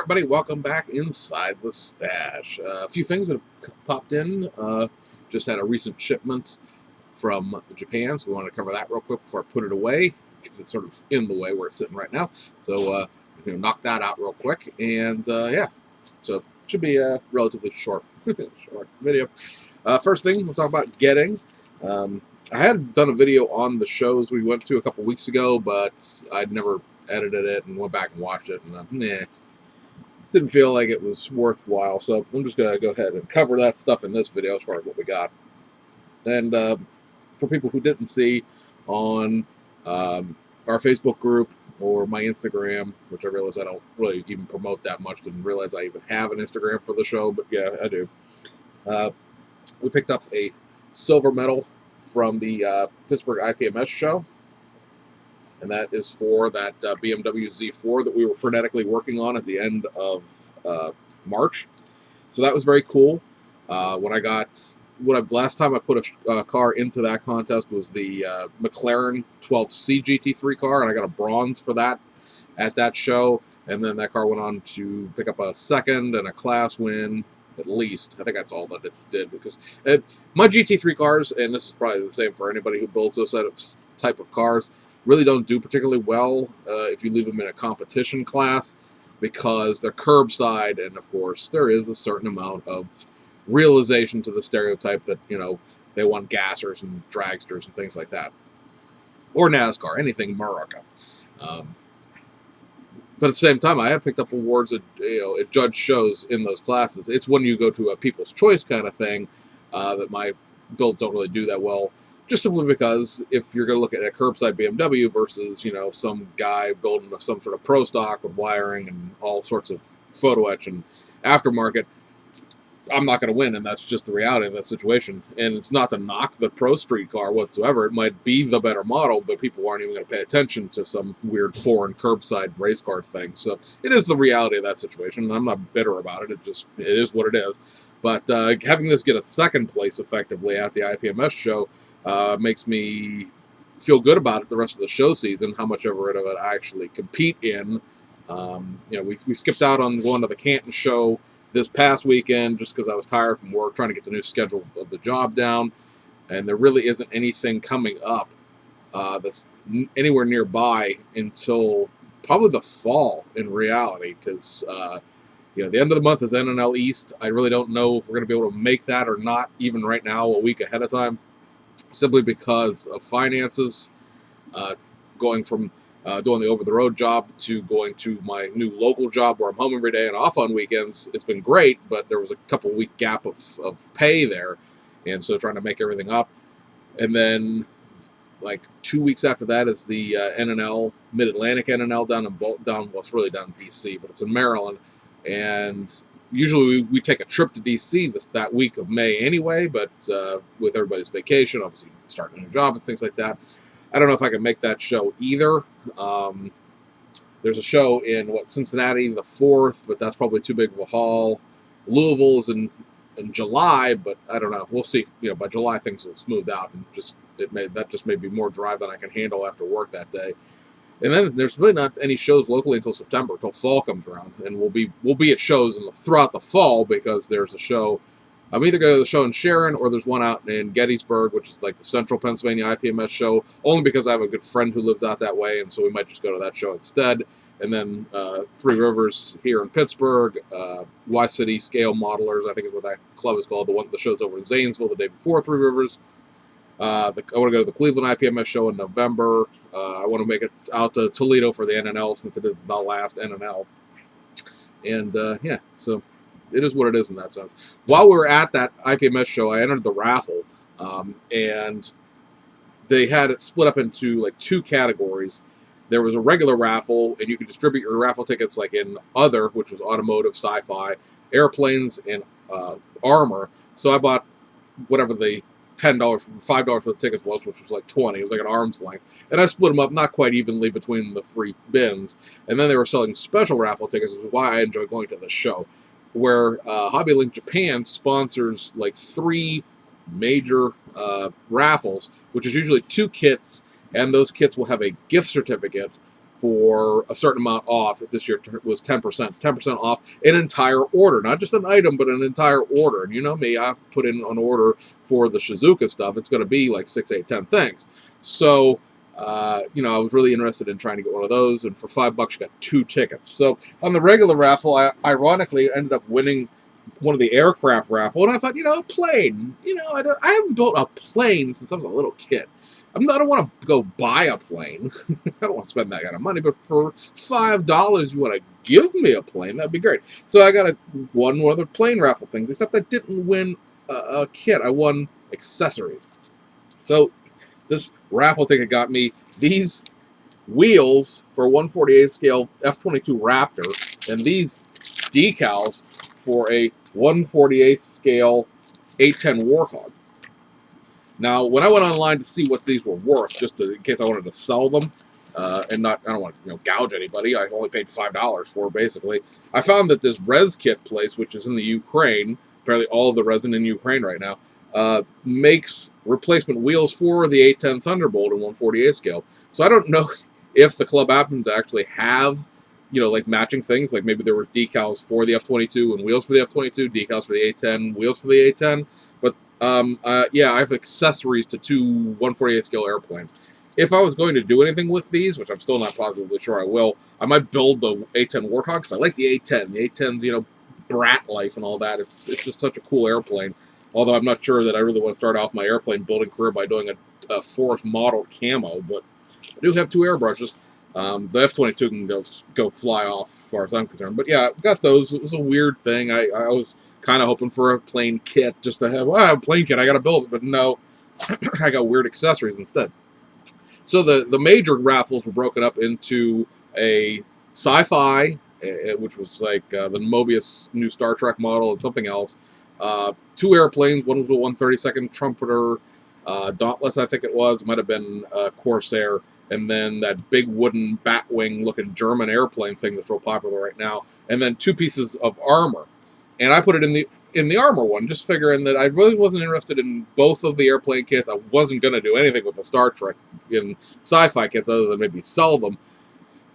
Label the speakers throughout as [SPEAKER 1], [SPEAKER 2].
[SPEAKER 1] everybody, welcome back inside the stash. A few things that have popped in. Just had a recent shipment from Japan, so we want to cover that real quick before I put it away, because it's sort of in the way where it's sitting right now. So knock that out real quick, and yeah, so it should be a relatively short, short video. First thing we'll talk about getting. I had done a video on the shows we went to a couple weeks ago, but I'd never edited it and went back and watched it, and didn't feel like it was worthwhile. So I'm just gonna go ahead and cover that stuff in this video as far as what we got. And for people who didn't see on our Facebook group or my Instagram, which I realize I don't really even promote that much, didn't realize I even have an Instagram for the show, but yeah, I do. We picked up a silver medal from the Pittsburgh IPMS show, and that is for that BMW Z4 that we were frenetically working on at the end of March. So that was very cool. Last time I put a car into that contest was the McLaren 12C GT3 car, and I got a bronze for that at that show. And then that car went on to pick up a second and a class win, at least. I think that's all that it did, because my GT3 cars, and this is probably the same for anybody who builds those type of cars, really don't do particularly well if you leave them in a competition class, because they're curbside, and of course there is a certain amount of realization to the stereotype that, you know, they want gassers and dragsters and things like that, or NASCAR, anything America. But at the same time, I have picked up awards at judge shows in those classes. It's when you go to a People's Choice kind of thing that my builds don't really do that well. Just simply because if you're going to look at a curbside BMW versus, some guy building some sort of pro stock with wiring and all sorts of photo etch and aftermarket, I'm not going to win, and that's just the reality of that situation. And it's not to knock the Pro Street car whatsoever. It might be the better model, but people aren't even going to pay attention to some weird foreign curbside race car thing. So it is the reality of that situation, and I'm not bitter about it. It is what it is. But having this get a second place effectively at the IPMS show makes me feel good about it the rest of the show season, how much of it I actually compete in. We skipped out on going to the Canton show this past weekend just because I was tired from work, trying to get the new schedule of the job down, and there really isn't anything coming up that's anywhere nearby until probably the fall in reality, because the end of the month is NNL East. I really don't know if we're going to be able to make that or not, even right now, a week ahead of time, simply because of finances, going from doing the over-the-road job to going to my new local job where I'm home every day and off on weekends. It's been great, but there was a couple-week gap of pay there, and so trying to make everything up. And then, like 2 weeks after that is the NNL, Mid-Atlantic NNL it's really down in D.C., but it's in Maryland. And usually we take a trip to D.C. that week of May anyway, but with everybody's vacation, obviously starting a new job and things like that, I don't know if I can make that show either. There's a show in Cincinnati the 4th, but that's probably too big of a haul. Louisville is in July, but I don't know. We'll see. By July things will smooth out, and that just may be more drive than I can handle after work that day. And then there's really not any shows locally until September, until fall comes around, and we'll be at shows throughout the fall, because there's a show. I'm either going to the show in Sharon, or there's one out in Gettysburg, which is like the Central Pennsylvania IPMS show, only because I have a good friend who lives out that way, and so we might just go to that show instead. And then Three Rivers here in Pittsburgh, Y-City Scale Modelers, I think is what that club is called, the show's over in Zanesville the day before Three Rivers. I want to go to the Cleveland IPMS show in November. I want to make it out to Toledo for the NNL, since it is the last NNL. And so it is what it is in that sense. While we were at that IPMS show, I entered the raffle, and they had it split up into like two categories. There was a regular raffle, and you could distribute your raffle tickets like in other, which was automotive, sci-fi, airplanes, and armor. So I bought whatever the $10, $5 for the tickets was, which was like $20. It was like an arm's length. And I split them up not quite evenly between the three bins. And then they were selling special raffle tickets, which is why I enjoy going to the show, where HobbyLink Japan sponsors like 3 major raffles, which is usually 2 kits, and those kits will have a gift certificate for a certain amount off. This year was 10% off an entire order, not just an item, but an entire order. And you know me, I've put in an order for the Shizuka stuff. It's going to be like 6, 8, 10 things. So, you know, I was really interested in trying to get one of those, and for $5, you got 2 tickets. So on the regular raffle, I ironically ended up winning one of the aircraft raffle, and I thought, you know, plane. You know, I haven't built a plane since I was a little kid. I don't want to go buy a plane. I don't want to spend that kind of money, but for $5, you want to give me a plane, that'd be great. So I got one of the plane raffle things, except I didn't win a kit. I won accessories. So this raffle ticket got me these wheels for a 1/48 scale F-22 Raptor, and these decals for a 1/48 scale 810 Warthog. Now, when I went online to see what these were worth, just in case I wanted to sell them, and I don't want to gouge anybody. I only paid $5 for, basically. I found that this res kit place, which is in the Ukraine, apparently all of the resin in Ukraine right now, makes replacement wheels for the 810 Thunderbolt in 1/48 scale. So I don't know if the club happened to actually have, like matching things. Like maybe there were decals for the F-22 and wheels for the F-22, decals for the 810, wheels for the 810. Yeah, I have accessories to 2 1/48 scale airplanes. If I was going to do anything with these, which I'm still not positively sure I will, I might build the 810 Warthog, because I like the 810. The 810's, brat life and all that. It's just such a cool airplane. Although I'm not sure that I really want to start off my airplane building career by doing a Forest model camo, but I do have 2 airbrushes. The F-22 can go fly off as far as I'm concerned. But yeah, got those. It was a weird thing. I was kind of hoping for a plane kit just to have, a plane kit, I got to build it. But no, I got weird accessories instead. So the major raffles were broken up into a sci-fi, which was like the Mobius new Star Trek model, and something else. 2 airplanes. One was a 132nd Trumpeter, Dauntless, I think it was. Might have been Corsair. And then that big wooden Batwing-looking German airplane thing that's real popular right now. And then 2 pieces of armor. And I put it in the armor one, just figuring that I really wasn't interested in both of the airplane kits. I wasn't going to do anything with the Star Trek and sci-fi kits other than maybe sell them.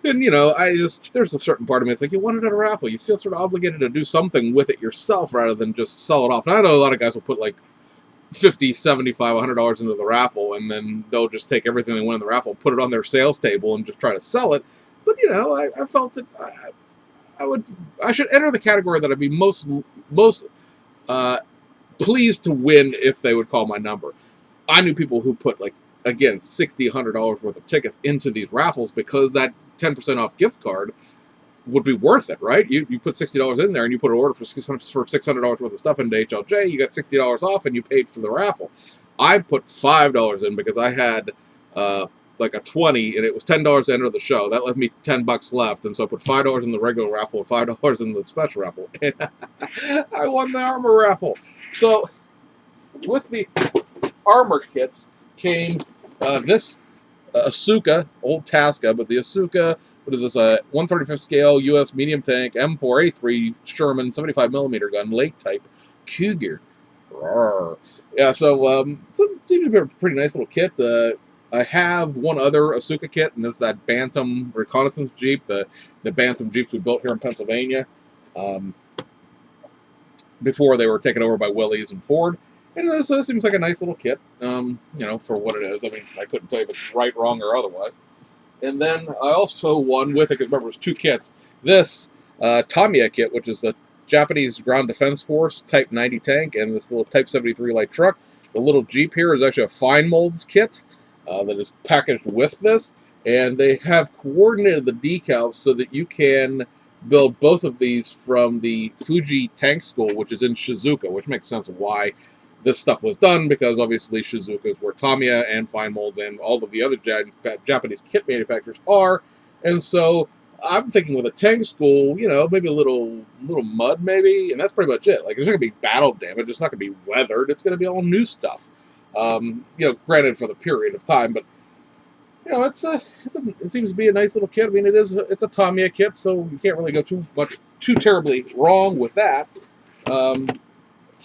[SPEAKER 1] And, there's a certain part of me that's like, you want it at a raffle. You feel sort of obligated to do something with it yourself rather than just sell it off. And I know a lot of guys will put like $50, $75, $100 into the raffle, and then they'll just take everything they win in the raffle, put it on their sales table, and just try to sell it. But, I felt that I should enter the category that I'd be most pleased to win if they would call my number. I knew people who put, like, again, $60, $100 worth of tickets into these raffles because that 10% off gift card would be worth it, right? You put $60 in there and you put an order for $600 worth of stuff into HLJ, you got $60 off and you paid for the raffle. I put $5 in because I had like a 20 and it was $10 to enter the show. That left me $10 left, and so I put $5 in the regular raffle and $5 in the special raffle. And I won the armor raffle. So with the armor kits came this Asuka, old Tasca, but the Asuka, what is this, a 1/35 scale U.S. medium tank M4A3 Sherman 75mm gun, lake type Cougar. Rawr. Yeah, so it's a pretty nice little kit. I have one other Asuka kit, and it's that Bantam reconnaissance Jeep, the Bantam Jeeps we built here in Pennsylvania before they were taken over by Willys and Ford. And this seems like a nice little kit, for what it is. I mean, I couldn't tell you if it's right, wrong, or otherwise. And then I also won with it, because remember, it was 2 kits. This Tamiya kit, which is the Japanese Ground Defense Force Type 90 tank, and this little Type 73 light truck. The little Jeep here is actually a fine molds kit that is packaged with this. And they have coordinated the decals so that you can build both of these from the Fuji Tank School, which is in Shizuoka, which makes sense of why this stuff was done, because obviously Shizuoka is where Tamiya and fine molds and all of the other Japanese kit manufacturers are. And so I'm thinking with a tank school, maybe a little mud, maybe, and that's pretty much it. Like, there's not going to be battle damage. It's not going to be weathered. It's going to be all new stuff. Granted for the period of time, but it seems to be a nice little kit. I mean, it's a Tamiya kit, so you can't really go too terribly wrong with that.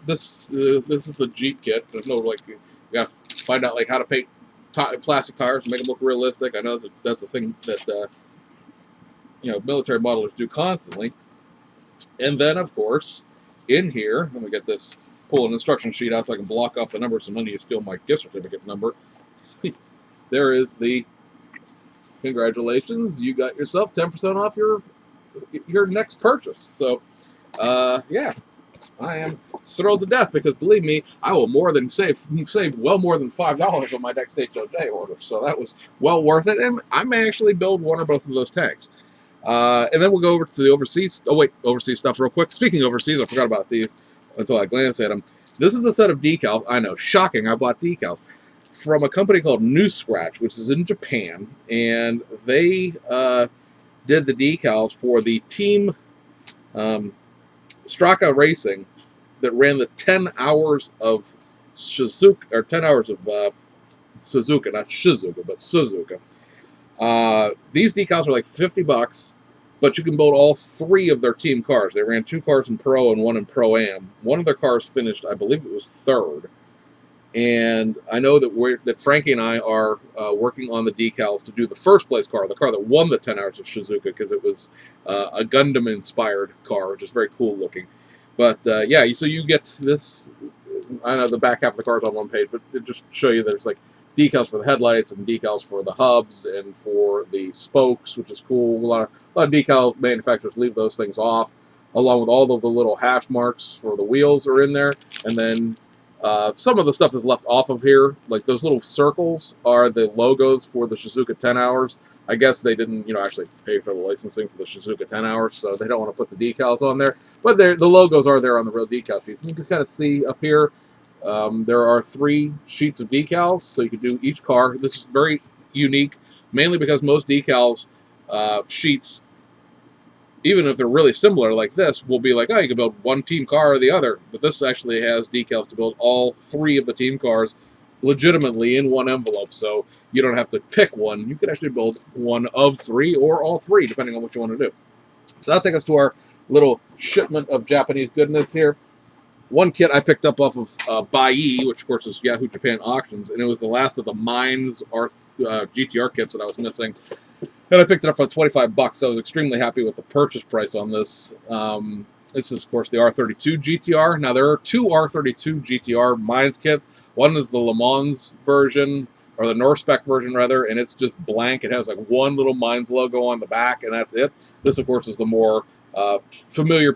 [SPEAKER 1] This is the Jeep kit. There's no, you gotta find out how to paint plastic tires and make them look realistic. I know that's a thing that military modelers do constantly. And then, of course, in here, let me get this, pull an instruction sheet out so I can block off the number so none of you steal my gift certificate number. There is the, congratulations, you got yourself 10% off your next purchase. So, yeah, I am thrilled to death because, believe me, I will more than save well more than $5 on my next HOJ order. So that was well worth it, and I may actually build one or both of those tanks. And then we'll go over to the overseas. Oh wait, overseas stuff real quick. Speaking of overseas, I forgot about these until I glanced at them. This is a set of decals. I know, shocking. I bought decals from a company called New Scratch, which is in Japan, and they did the decals for the team Straka Racing that ran the 10 hours of Suzuka, or 10 hours of Suzuka, not Shizuka, but Suzuka. These decals are like $50, but you can build all 3 of their team cars. They ran 2 cars in Pro and 1 in Pro-Am. One of their cars finished, I believe it was 3rd. And I know that Frankie and I are working on the decals to do the first place car, the car that won the 10 hours of Shizuka, because it was a Gundam-inspired car, which is very cool looking. But yeah, so you get this. I know the back half of the car is on one page, but it just show you there's like decals for the headlights and decals for the hubs and for the spokes, which is cool. A lot of decal manufacturers leave those things off, along with all of the little hash marks for the wheels are in there. And then some of the stuff is left off of here. Like those little circles are the logos for the Shizuka 10 hours. I guess they didn't, actually pay for the licensing for the Shizuka 10 hours, so they don't want to put the decals on there. But the logos are there on the real decal sheets. And you can kind of see up here, there are 3 sheets of decals, so you can do each car. This is very unique, mainly because most decals sheets, even if they're really similar like this, will be like, oh, you can build one team car or the other. But this actually has decals to build all 3 of the team cars legitimately in one envelope, so you don't have to pick one. You can actually build one of 3 or all 3, depending on what you want to do. So that'll take us to our little shipment of Japanese goodness here. One kit I picked up off of Bai, which of course is Yahoo Japan Auctions, and it was the last of the Mines GTR kits that I was missing. And I picked it up for $25, so I was extremely happy with the purchase price on this. This is, of course, the R32 GTR. Now, there are 2 R32 GTR Mines kits. One is the Le Mans version, or the Norspec version, rather, and it's just blank. It has like one little Mines logo on the back, and that's it. This, of course, is the more familiar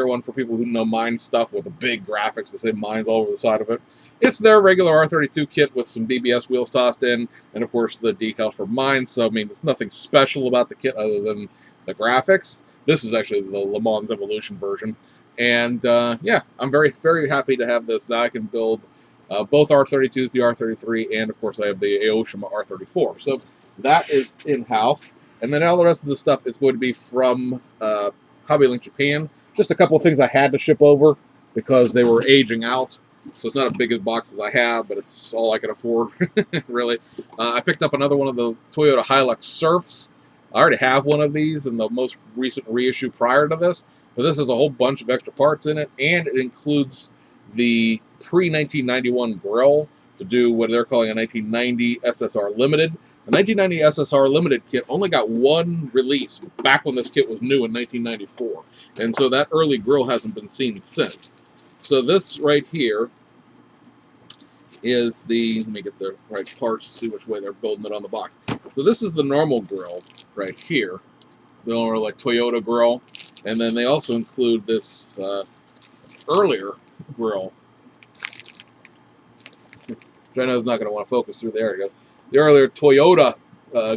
[SPEAKER 1] one for people who know Mines stuff with the big graphics that say Mines all over the side of it. It's their regular R32 kit with some BBS wheels tossed in, and of course the decals for Mines. So I mean, it's nothing special about the kit other than the graphics. This is actually the Le Mans Evolution version, and yeah, I'm very, very happy to have this. Now I can build both R32s, the R33, and of course I have the Aoshima R34. So that is in-house. And then all the rest of the stuff is going to be from Hobby Link Japan. Just a couple of things I had to ship over because they were aging out. So it's not as big a box as I have, but it's all I can afford, really. I picked up another one of the Toyota Hilux Surfs. I already have one of these in the most recent reissue prior to this. But this has a whole bunch of extra parts in it, and it includes the pre-1991 grill to do what they're calling a 1990 SSR Limited. The 1990 SSR Limited kit only got one release back when this kit was new in 1994. And so that early grill hasn't been seen since. So this right here is the, let me get the right parts to see which way they're building it on the box. So this is the normal grill right here. The only like Toyota grill. And then they also include this earlier grill. Which I know is not going to want to focus through there. It goes. The earlier Toyota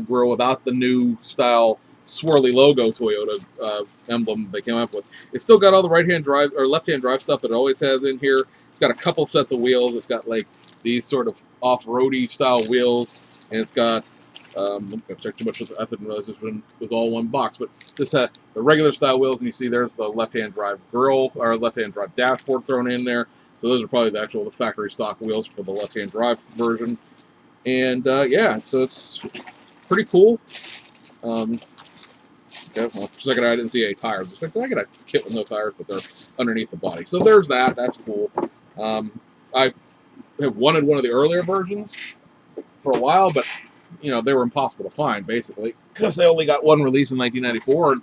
[SPEAKER 1] grill without the new style swirly logo Toyota emblem they came up with. It's still got all the right-hand drive or left-hand drive stuff that it always has in here. It's got a couple sets of wheels. It's got like these sort of off-roady style wheels, and it's got I'm going to check too much. I didn't realize this one was all one box, but this had the regular style wheels, and you see there's the left-hand drive grill or left-hand drive dashboard thrown in there. So those are probably the factory stock wheels for the left-hand drive version. And yeah, so it's pretty cool. Okay, well, for a second I didn't see any tires. It's like, did I get a kit with no tires, but they're underneath the body. So there's that. That's cool. I have wanted one of the earlier versions for a while, but you know they were impossible to find, basically. because they only got one release in 1994, and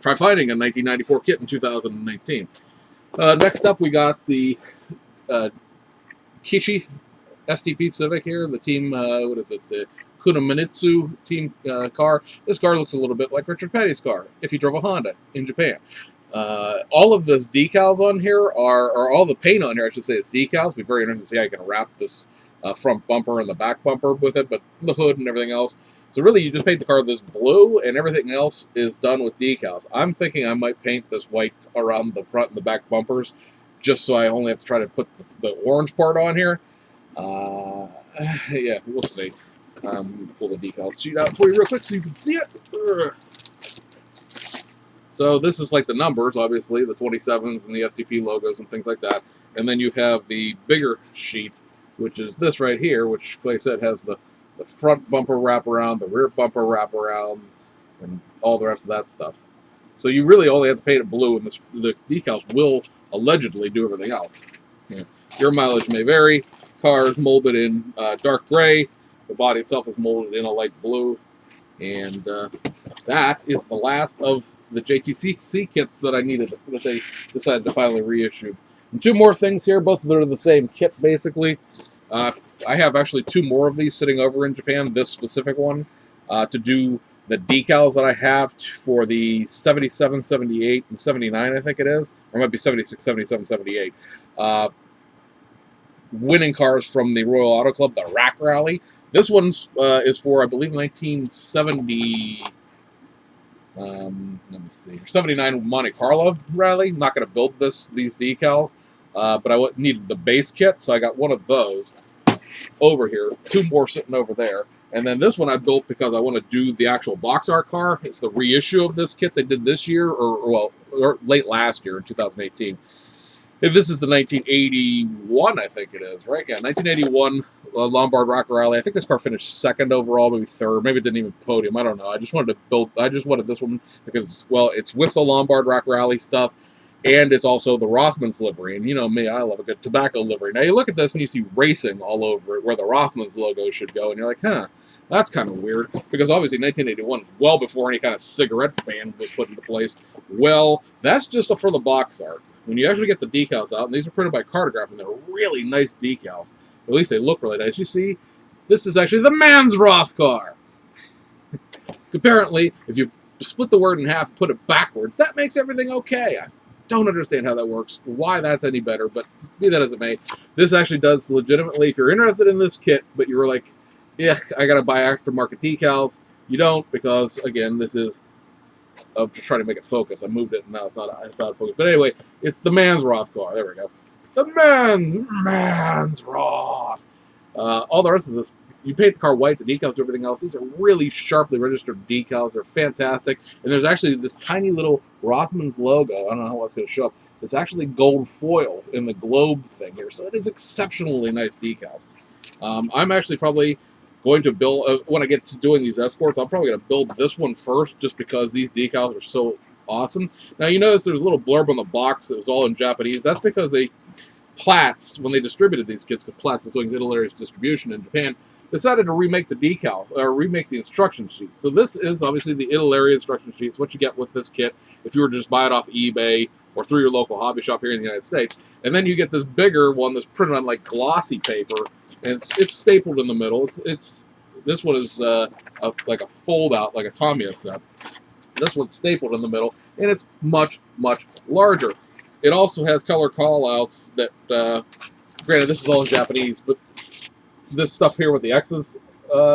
[SPEAKER 1] try finding a 1994 kit in 2019. Next up, we got the Kishi STP Civic here, the team, what is it, the Kunamitsu team car. This car looks a little bit like Richard Petty's car, if he drove a Honda in Japan. All of this decals on here or all the paint on here, I should say, is decals. It'll be very interesting to see how you can wrap this front bumper and the back bumper with it, but the hood and everything else. So really, you just paint the car this blue, and everything else is done with decals. I'm thinking I might paint this white around the front and the back bumpers, just so I only have to try to put the orange part on here. Yeah, we'll see. Pull the decal sheet out for you real quick so you can see it. So this is like the numbers, obviously, the 27s and the STP logos and things like that. And then you have the bigger sheet, which is this right here, which, like I said, has the front bumper wraparound, the rear bumper wraparound, and all the rest of that stuff. So you really only have to paint it blue, and the decals will allegedly do everything else. Yeah. Your mileage may vary. Car is molded in dark gray. The body itself is molded in a light blue. And that is the last of the JTCC kits that I needed, that they decided to finally reissue. And two more things here, both of them are the same kit, basically. I have actually two more of these sitting over in Japan, this specific one, to do the decals that I have for the 77, 78, and 79, I think it is. Or it might be 76, 77, 78. Winning cars from the Royal Auto Club, the Rack Rally. This one is for, I believe, 1970, let me see, 79 Monte Carlo Rally. I'm not going to build these decals, but I needed the base kit, so I got one of those over here, two more sitting over there. And then this one I built because I want to do the actual box art car. It's the reissue of this kit they did this year, or late last year in 2018. This is the 1981, I think it is, right? Yeah, 1981 Lombard Rack Rally. I think this car finished second overall, maybe third. Maybe it didn't even podium. I don't know. I just wanted this one because, well, it's with the Lombard Rack Rally stuff, and it's also the Rothmans livery. And you know me, I love a good tobacco livery. Now you look at this and you see racing all over it, where the Rothmans logo should go, and you're like, huh, that's kind of weird. Because obviously 1981 is well before any kind of cigarette ban was put into place. Well, that's just for the box art. When you actually get the decals out, and these are printed by Cartograph, and they're really nice decals. At least they look really nice. You see, this is actually the Mansroth car. Apparently, if you split the word in half, put it backwards, that makes everything okay. I don't understand how that works, why that's any better, but be that as it may, this actually does legitimately, if you're interested in this kit, but you were like, yeah, I gotta buy aftermarket decals, you don't, because, again, this is... I'm just trying to make it focus. I moved it, and now it's not focused. But anyway, it's the Mansroth car. There we go. The Mansroth. All the rest of this, you paint the car white, the decals, do everything else. These are really sharply registered decals. They're fantastic. And there's actually this tiny little Rothmans logo. I don't know how that's going to show up. It's actually gold foil in the globe thing here. So it is exceptionally nice decals. I'm actually probably going to build, when I get to doing these Escorts, I'm probably going to build this one first just because these decals are so awesome. Now, you notice there's a little blurb on the box that was all in Japanese. That's because Platts, when they distributed these kits, because Platts is doing Italary's distribution in Japan, decided to remake the decal, or remake the instruction sheet. So this is obviously the Italary instruction sheet. It's what you get with this kit if you were to just buy it off eBay or through your local hobby shop here in the United States. And then you get this bigger one that's printed on like glossy paper, and it's stapled in the middle. This one is like a fold-out, like a Tamiya set. This one's stapled in the middle, and it's much, much larger. It also has color call-outs that, granted, this is all in Japanese, but this stuff here with the X's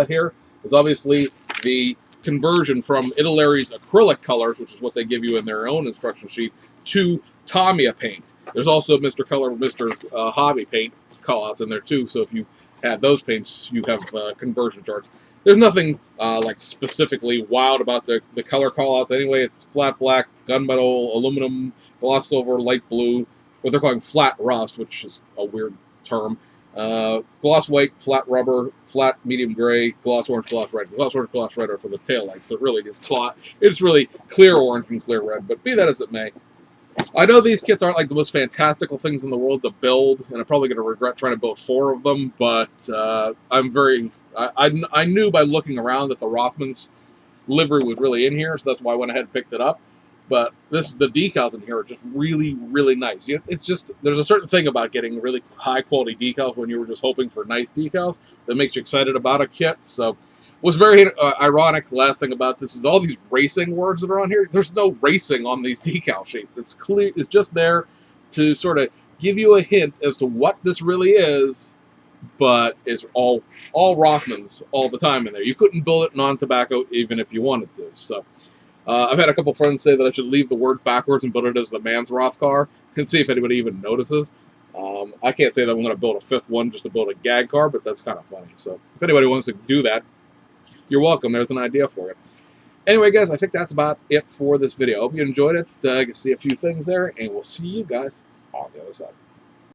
[SPEAKER 1] here is obviously the conversion from Italary's acrylic colors, which is what they give you in their own instruction sheet, to Tamiya paint. There's also Mr. Color, Mr. Hobby paint call-outs in there too, so if you add those paints, you have conversion charts. There's nothing like specifically wild about the color call-outs anyway. It's flat black, gunmetal, aluminum, gloss silver, light blue, what they're calling flat rust, which is a weird term. Gloss white, flat rubber, flat medium gray, gloss orange, gloss red. Gloss orange, gloss red are for the taillights, so really it's really clear orange and clear red, but be that as it may. I know these kits aren't like the most fantastical things in the world to build, and I'm probably going to regret trying to build 4 of them, but I knew by looking around that the Rothmans livery was really in here, so that's why I went ahead and picked it up. But the decals in here are just really, really nice. It's just, there's a certain thing about getting really high quality decals when you were just hoping for nice decals that makes you excited about a kit. So what's very ironic, last thing about this, is all these racing words that are on here. There's no racing on these decal sheets. It's clear, it's just there to sort of give you a hint as to what this really is, but it's all Rothmans all the time in there. You couldn't build it non-tobacco even if you wanted to. So I've had a couple friends say that I should leave the word backwards and build it as the Mansroth car and see if anybody even notices. I can't say that I'm going to build a fifth one just to build a gag car, but that's kind of funny. So if anybody wants to do that, you're welcome. There's an idea for it. Anyway, guys, I think that's about it for this video. I hope you enjoyed it. I can see a few things there, and we'll see you guys on the other side.